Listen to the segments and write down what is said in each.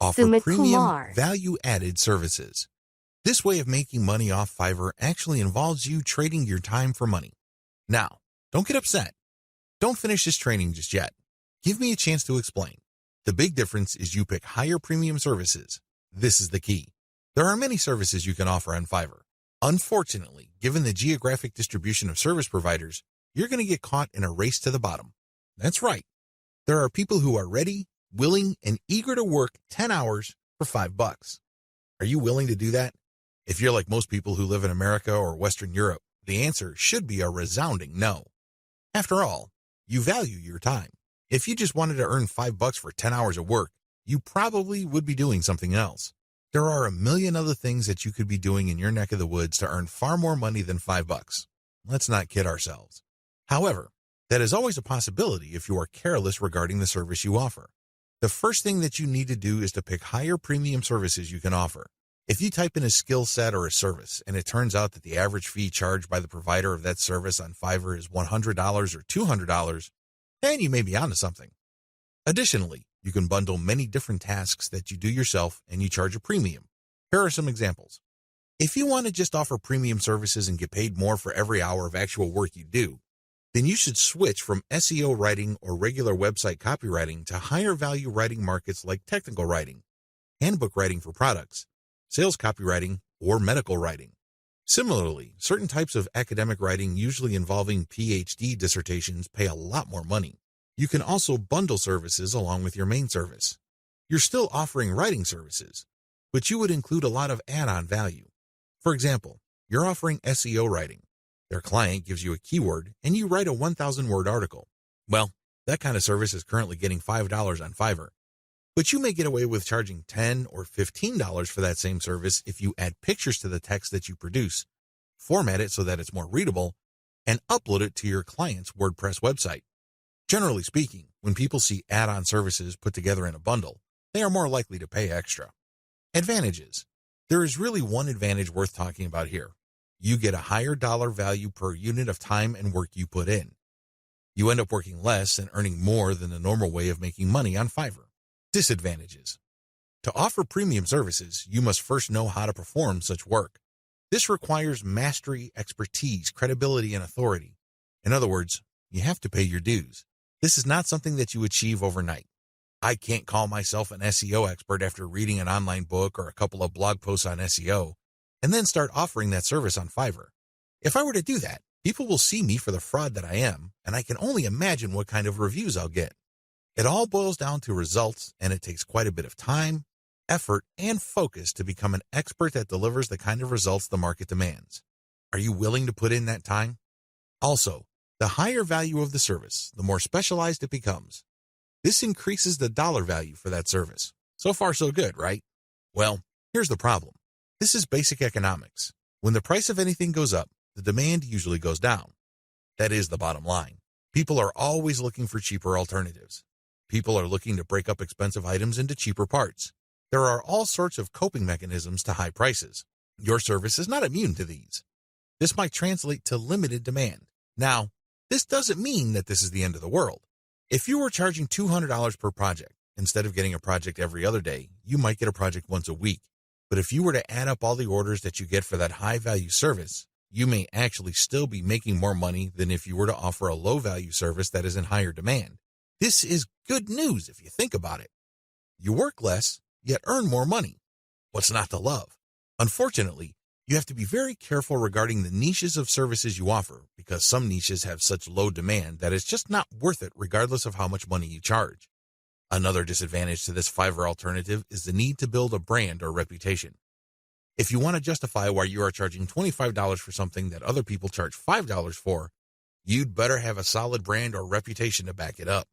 offer Sumit premium Kumar. value-added services. This way of making money off Fiverr actually involves you trading your time for money. Now, don't get upset. Don't finish this training just yet. Give me a chance to explain. The big difference is you pick higher premium services. This is the key. There are many services you can offer on Fiverr. Unfortunately, given the geographic distribution of service providers, you're going to get caught in a race to the bottom. That's right. There are people who are ready, willing, and eager to work 10 hours for $5. Are you willing to do that? If you're like most people who live in America or Western Europe, the answer should be a resounding no. After all, you value your time. If you just wanted to earn $5 for 10 hours of work, you probably would be doing something else. There are a million other things that you could be doing in your neck of the woods to earn far more money than $5. Let's not kid ourselves. However, that is always a possibility if you are careless regarding the service you offer. The first thing that you need to do is to pick higher premium services you can offer. If you type in a skill set or a service, and it turns out that the average fee charged by the provider of that service on Fiverr is $100 or $200, then you may be onto something. Additionally, you can bundle many different tasks that you do yourself and you charge a premium. Here are some examples. If you want to just offer premium services and get paid more for every hour of actual work you do, then you should switch from SEO writing or regular website copywriting to higher value writing markets like technical writing, handbook writing for products, sales copywriting, or medical writing. Similarly, certain types of academic writing usually involving PhD dissertations pay a lot more money. You can also bundle services along with your main service. You're still offering writing services, but you would include a lot of add-on value. For example, you're offering SEO writing. Their client gives you a keyword and you write a 1,000-word article. Well, that kind of service is currently getting $5 on Fiverr. But you may get away with charging $10 or $15 for that same service if you add pictures to the text that you produce, format it so that it's more readable, and upload it to your client's WordPress website. Generally speaking, when people see add-on services put together in a bundle, they are more likely to pay extra. Advantages. There is really one advantage worth talking about here. You get a higher dollar value per unit of time and work you put in. You end up working less and earning more than the normal way of making money on Fiverr. Disadvantages. To offer premium services, you must first know how to perform such work. This requires mastery, expertise, credibility, and authority. In other words, you have to pay your dues. This is not something that you achieve overnight. I can't call myself an SEO expert after reading an online book or a couple of blog posts on SEO, and then start offering that service on Fiverr. If I were to do that, people will see me for the fraud that I am, and I can only imagine what kind of reviews I'll get. It all boils down to results, and it takes quite a bit of time, effort, and focus to become an expert that delivers the kind of results the market demands. Are you willing to put in that time? Also, the higher value of the service, the more specialized it becomes. This increases the dollar value for that service. So far, so good, right? Well, here's the problem. This is basic economics. When the price of anything goes up, the demand usually goes down. That is the bottom line. People are always looking for cheaper alternatives. People are looking to break up expensive items into cheaper parts. There are all sorts of coping mechanisms to high prices. Your service is not immune to these. This might translate to limited demand. Now, this doesn't mean that this is the end of the world. If you were charging $200 per project, instead of getting a project every other day, you might get a project once a week. But if you were to add up all the orders that you get for that high-value service, you may actually still be making more money than if you were to offer a low-value service that is in higher demand. This is good news if you think about it. You work less, yet earn more money. What's not to love? Unfortunately, you have to be very careful regarding the niches of services you offer because some niches have such low demand that it's just not worth it regardless of how much money you charge. Another disadvantage to this Fiverr alternative is the need to build a brand or reputation. If you want to justify why you are charging $25 for something that other people charge $5 for, you'd better have a solid brand or reputation to back it up.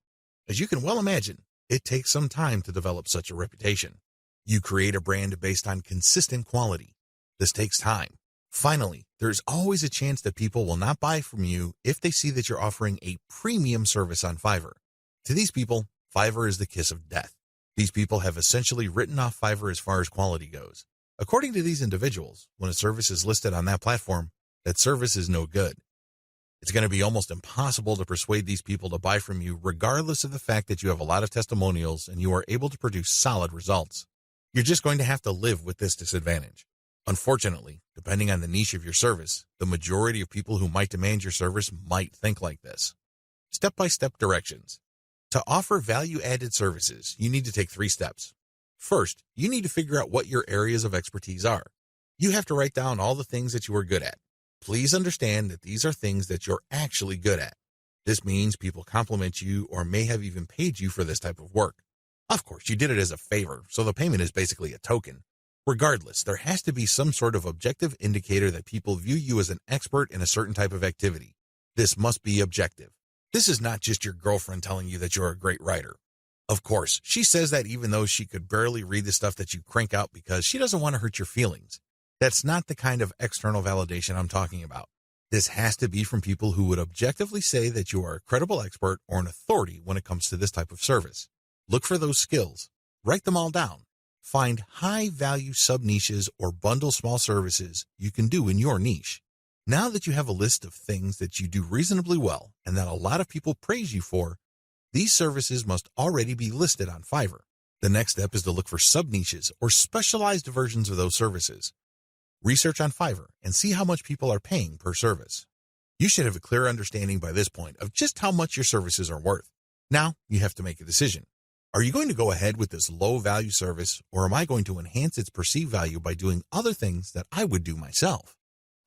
As you can well imagine, it takes some time to develop such a reputation. You create a brand based on consistent quality. This takes time. Finally, there's always a chance that people will not buy from you if they see that you're offering a premium service on Fiverr. To these people, Fiverr is the kiss of death. These people have essentially written off Fiverr as far as quality goes. According to these individuals, when a service is listed on that platform, that service is no good. It's going to be almost impossible to persuade these people to buy from you regardless of the fact that you have a lot of testimonials and you are able to produce solid results. You're just going to have to live with this disadvantage. Unfortunately, depending on the niche of your service, the majority of people who might demand your service might think like this. Step-by-step directions. To offer value-added services, you need to take 3 steps. First, you need to figure out what your areas of expertise are. You have to write down all the things that you are good at. Please understand that these are things that you're actually good at. This means people compliment you or may have even paid you for this type of work. Of course, you did it as a favor, so the payment is basically a token. Regardless, there has to be some sort of objective indicator that people view you as an expert in a certain type of activity. This must be objective. This is not just your girlfriend telling you that you're a great writer. Of course, she says that even though she could barely read the stuff that you crank out because she doesn't want to hurt your feelings. That's not the kind of external validation I'm talking about. This has to be from people who would objectively say that you are a credible expert or an authority when it comes to this type of service. Look for those skills. Write them all down. Find high-value sub-niches or bundle small services you can do in your niche. Now that you have a list of things that you do reasonably well and that a lot of people praise you for, these services must already be listed on Fiverr. The next step is to look for sub-niches or specialized versions of those services. Research on Fiverr and see how much people are paying per service. You should have a clear understanding by this point of just how much your services are worth. Now you have to make a decision. Are you going to go ahead with this low-value service, or am I going to enhance its perceived value by doing other things that I would do myself?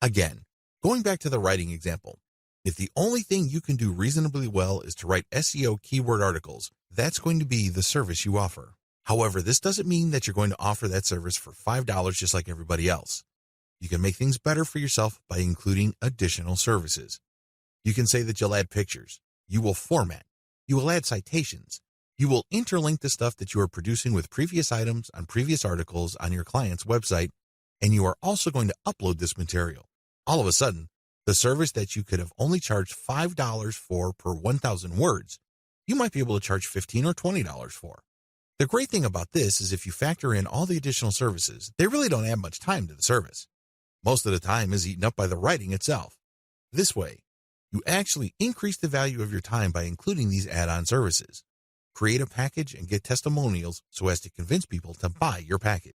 Again, going back to the writing example, if the only thing you can do reasonably well is to write SEO keyword articles, that's going to be the service you offer. However, this doesn't mean that you're going to offer that service for $5 just like everybody else. You can make things better for yourself by including additional services. You can say that you'll add pictures, you will format, you will add citations, you will interlink the stuff that you are producing with previous items on previous articles on your client's website, and you are also going to upload this material. All of a sudden, the service that you could have only charged $5 for per 1,000 words, you might be able to charge $15 or $20 for. The great thing about this is if you factor in all the additional services, they really don't add much time to the service. Most of the time is eaten up by the writing itself. This way, you actually increase the value of your time by including these add-on services. Create a package and get testimonials so as to convince people to buy your package.